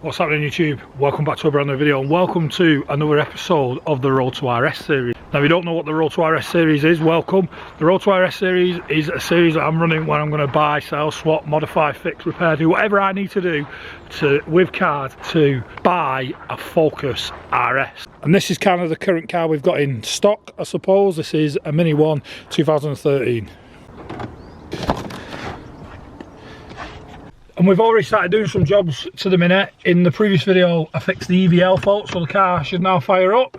What's happening YouTube? Welcome back to a brand new video and welcome to another episode of the Road to RS series. Now if you don't know what the Road to RS series is, welcome. The Road to RS series is a series that I'm running where I'm going to buy, sell, swap, modify, fix, repair, do whatever I need to do with cars to buy a Focus RS. And this is kind of the current car we've got in stock, I suppose. This is a Mini One 2013. And we've already started doing some jobs to the minute. In the previous video I fixed the EVL fault, so the car should now fire up.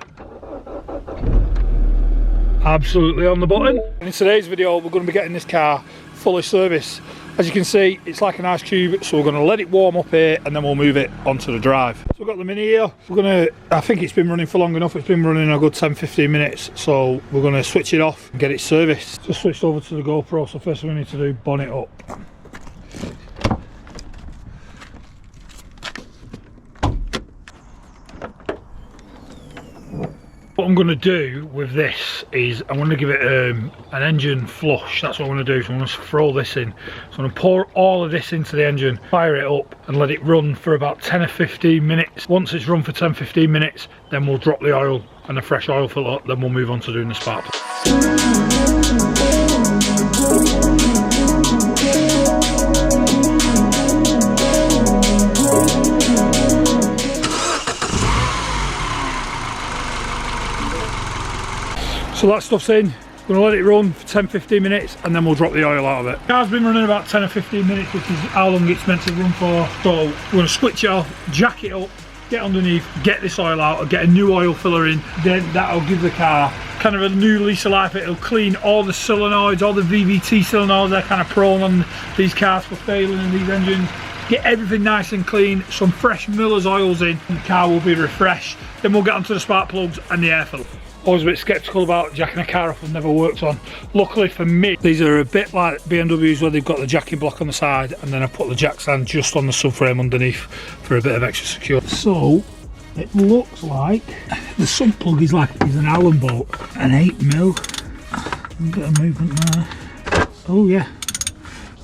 Absolutely on the button. And in today's video we're going to be getting this car fully serviced. As you can see, it's like an ice cube, so we're going to let it warm up here and then we'll move it onto the drive. So we've got the Mini here. I think it's been running for long enough. It's been running a good 10-15 minutes, so we're going to switch it off and get it serviced. Just switched over to the GoPro, so first thing we need to do, bonnet up. What I'm going to do with this is I'm going to give it an engine flush. That's what I'm going to do. So I'm going to throw this in. So I'm going to pour all of this into the engine, fire it up and let it run for about 10 or 15 minutes. Once it's run for 10-15 minutes, then we'll drop the oil and a fresh oil filter, then we'll move on to doing the spark plug. So that stuff's in, we're going to let it run for 10-15 minutes and then we'll drop the oil out of it. The car's been running about 10 or 15 minutes, which is how long it's meant to run for. So we're going to switch it off, jack it up, get underneath, get this oil out, get a new oil filler in. Then that'll give the car kind of a new lease of life. It'll clean all the solenoids, all the VVT solenoids. They're kind of prone on these cars for failing in these engines. Get everything nice and clean, some fresh Miller's oils in, and the car will be refreshed. Then we'll get onto the spark plugs and the air filter. Always a bit sceptical about jacking a car up, I've never worked on. Luckily for me, these are a bit like BMWs where they've got the jacking block on the side and then I put the jack stand just on the subframe underneath for a bit of extra security. So it looks like the sump plug is an Allen bolt, an 8mm. Bit of movement there. Oh yeah,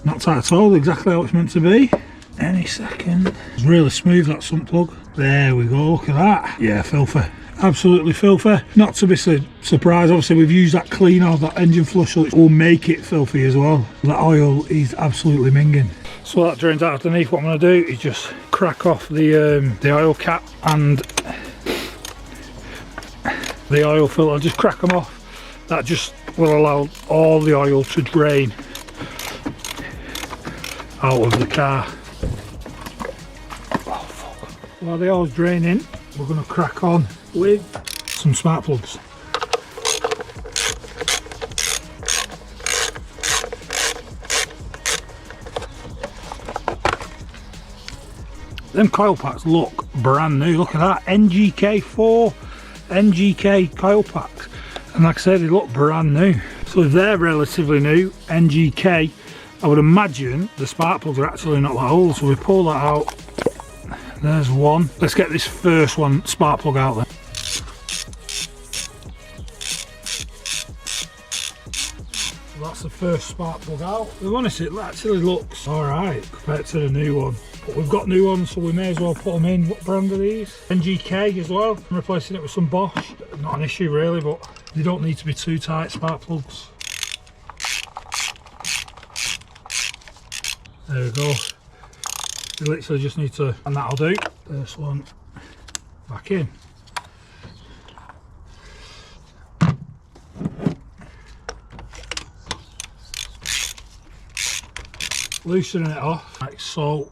not tight at all, exactly how it's meant to be. Any second. It's really smooth, that sump plug. There we go, look at that. Yeah, filthy. Absolutely filthy. Not to be surprised, obviously we've used that cleaner, that engine flush, so it will make it filthy as well. That oil is absolutely minging. So that drains out underneath. What I'm going to do is just crack off the oil cap and the oil filter, just crack them off. That just will allow all the oil to drain out of the car. Oh, fuck. While the oil's draining, we're going to crack on with some spark plugs. Them coil packs look brand new. Look at that, NGK4 NGK coil packs, and like I said, they look brand new. So if they're relatively new, NGK, I would imagine the spark plugs are actually not that old. So we pull that out. There's one. Let's get this first one spark plug out then. So that's the first spark plug out. To be honest, it actually looks alright compared to the new one. But we've got new ones, so we may as well put them in. What brand are these? NGK as well. I'm replacing it with some Bosch. Not an issue really, but they don't need to be too tight, spark plugs. There we go. You literally just need to, and that'll do. First one back in. Loosening it off, like so.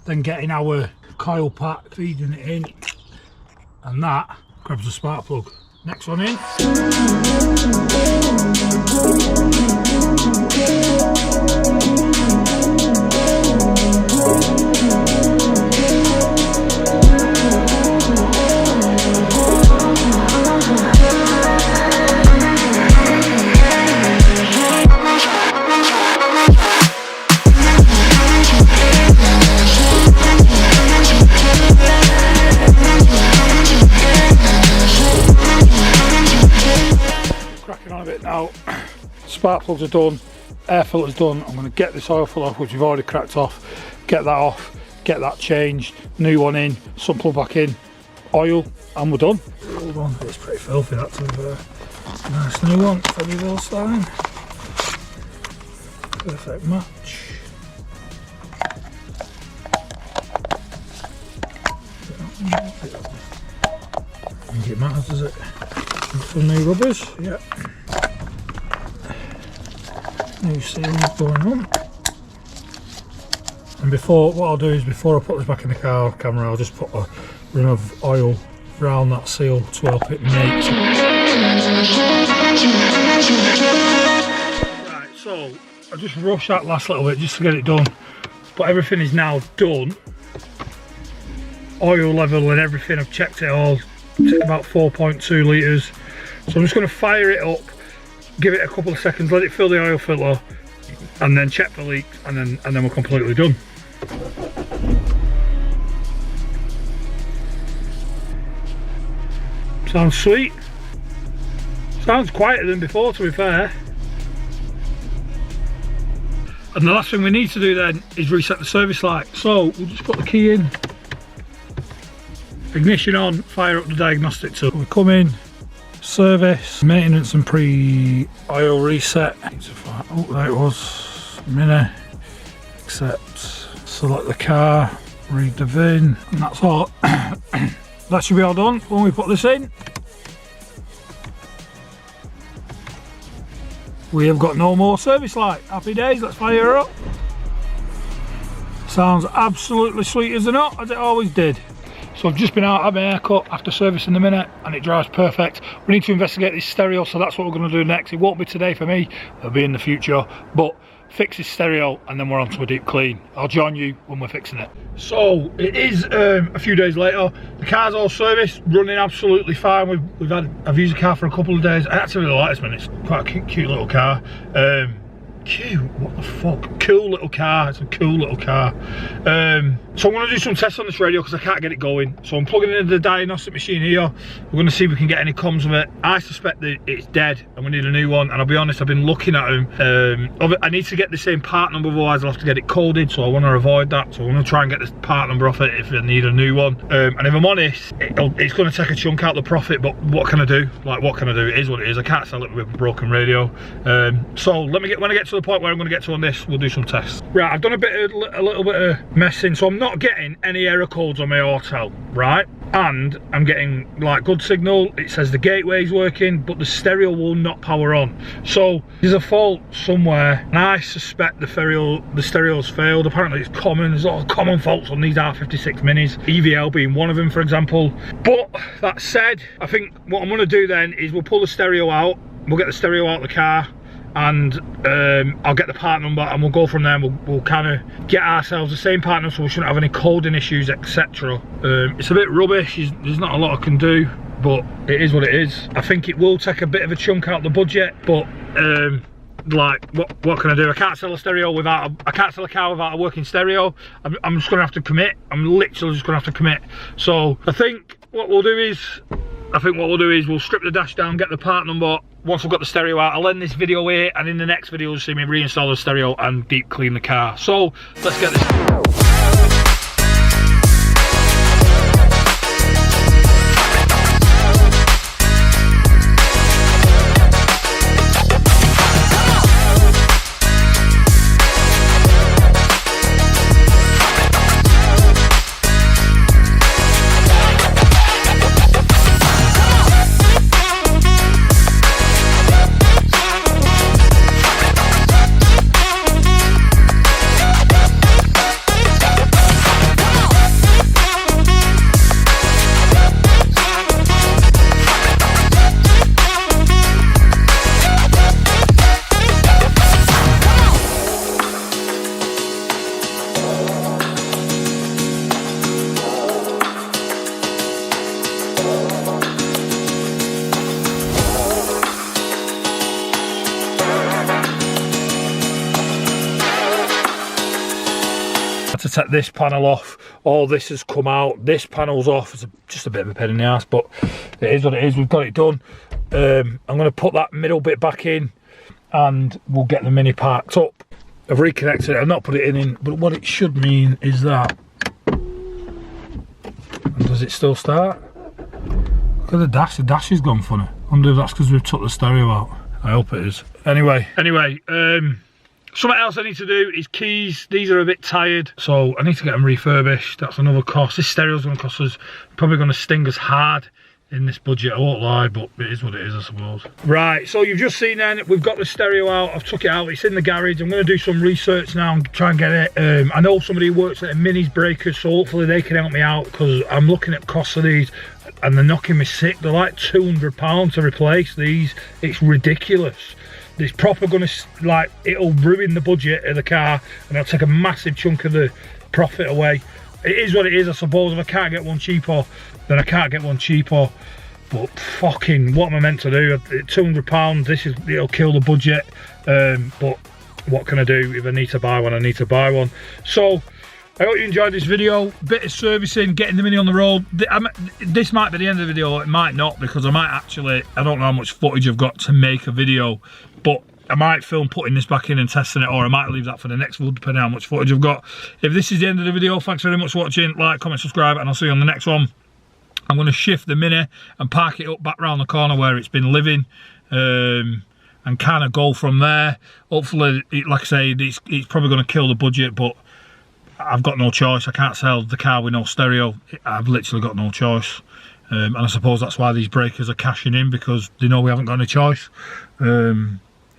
Then getting our coil pack, feeding it in, and that grabs the spark plug. Next one in. Now, spark plugs are done, air filter's done. I'm going to get this oil filter off, which we've already cracked off, get that off, get that changed, new one in, sump plug back in, oil, and we're done. Hold on, it's pretty filthy that to be fair. Nice new one, Febby Wilstein. Perfect match. I think it matters, does it? Got some new rubbers, yeah. New seals going on. And before, what I'll do is before I put this back in the camera, I'll just put a rim of oil around that seal to help it mate. Right, so I just rushed that last little bit just to get it done, but everything is now done. Oil level and everything, I've checked it all. It's about 4.2 litres. So I'm just going to fire it up, give it a couple of seconds, let it fill the oil filter, and then check the leaks, and then we're completely done. Sounds sweet. Sounds quieter than before, to be fair. And the last thing we need to do then is reset the service light. So we'll just put the key in, ignition on, fire up the diagnostic tool. We come in, service, maintenance and pre-oil reset. Oh, there it was. Mini, accept, select the car, read the VIN, and that's all. That should be all done when we put this in. We have got no more service light. Happy days, let's fire her up. Sounds absolutely sweet as a nut, as it always did. So I've just been out, had my haircut after servicing the Minute, and it drives perfect. We need to investigate this stereo, so that's what we're going to do next. It won't be today for me, it'll be in the future, but fix this stereo and then we're on to a deep clean. I'll join you when we're fixing it. So it is a few days later. The car's all serviced, running absolutely fine. I've used the car for a couple of days. I actually really like this one. It's quite a cute little car. Cute, what the fuck, cool little car. It's a cool little car. So I'm going to do some tests on this radio because I can't get it going. So I'm plugging it into the diagnostic machine here. We're going to see if we can get any comms of it. I suspect that it's dead and we need a new one, and I'll be honest, I've been looking at them. I need to get the same part number, otherwise I'll have to get it coded, so I want to avoid that. So I'm going to try and get this part number off it if I need a new one. And if I'm honest, it's going to take a chunk out of the profit, but what can I do? Like, what can I do? It is what it is. I can't sell it with a broken radio. So when I get to the point where I'm going to get to on this, we'll do some tests. Right, I've done a little bit of messing, so I'm not getting any error codes on my hotel, right? And I'm getting like good signal. It says the gateway's working, but the stereo will not power on. So there's a fault somewhere, and I suspect the stereo's failed. Apparently it's common. There's a lot of common faults on these R56 minis, EVL being one of them, for example. But that said, I think what I'm going to do then is we'll pull the stereo out. We'll get the stereo out of the car, and I'll get the part number, and we'll go from there. We'll kind of get ourselves the same part number, so we shouldn't have any coding issues, etc. It's a bit rubbish. There's not a lot I can do, but it is what it is. I think it will take a bit of a chunk out of the budget, but like, what can I do? I can't sell a stereo without I can't sell a car without a working stereo. I'm just gonna have to commit. I'm literally just gonna have to commit. So I think what we'll do is we'll strip the dash down, get the part number. Once I've got the stereo out, I'll end this video here, and in the next video you'll see me reinstall the stereo and deep clean the car. So let's get this. To take this panel off, all this has come out, this panel's off. It's just a bit of a pain in the ass, but it is what it is. We've got it done. I'm going to put that middle bit back in, and we'll get the Mini parked up. I've reconnected it, I've not put it in, but what it should mean is that Does it still start? Look at the dash has gone funny. I wonder if that's because we've took the stereo out. I hope it is. Anyway, something else I need to do is keys. These are a bit tired, so I need to get them refurbished. That's another cost. This stereo's going to cost us, probably going to sting us hard in this budget, I won't lie, but it is what it is, I suppose. Right, so you've just seen then, we've got the stereo out. I've took it out, it's in the garage. I'm going to do some research now and try and get it. I know somebody who works at a Minis breakers, so hopefully they can help me out, because I'm looking at costs of these and they're knocking me sick. They're like £200 to replace these. It's ridiculous. It's proper going to, like, it'll ruin the budget of the car and it'll take a massive chunk of the profit away. It is what it is, I suppose. If I can't get one cheaper, then I can't get one cheaper. But fucking, what am I meant to do? £200, it'll kill the budget. But what can I do? If I need to buy one, I need to buy one. So I hope you enjoyed this video. Bit of servicing, getting the Mini on the road. This might be the end of the video, it might not, because I might actually, I don't know how much footage I've got to make a video, but I might film putting this back in and testing it, or I might leave that for the next one, depending on how much footage I've got. If this is the end of the video, thanks very much for watching. Like, comment, subscribe, and I'll see you on the next one. I'm going to shift the Mini and park it up back round the corner where it's been living, and kind of go from there. Hopefully, like I say, it's probably going to kill the budget, but I've got no choice. I can't sell the car with no stereo. I've literally got no choice. And I suppose that's why these breakers are cashing in, because they know we haven't got any choice.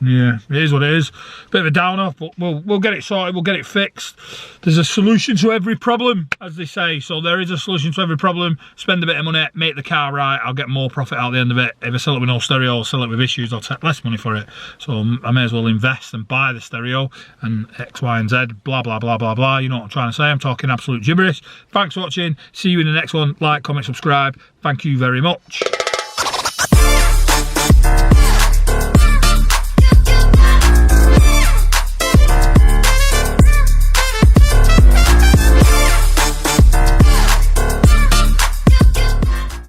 Yeah, it is what it is. Bit of a downer, but we'll get it sorted, we'll get it fixed. There's a solution to every problem, as they say. So there is a solution to every problem. Spend a bit of money, make the car right, I'll get more profit out at the end of it. If I sell it with no stereo, I'll sell it with issues, I'll take less money for it. So I may as well invest and buy the stereo and X, Y, and Z, blah, blah, blah, blah, blah. You know what I'm trying to say. I'm talking absolute gibberish. Thanks for watching. See you in the next one. Like, comment, subscribe. Thank you very much.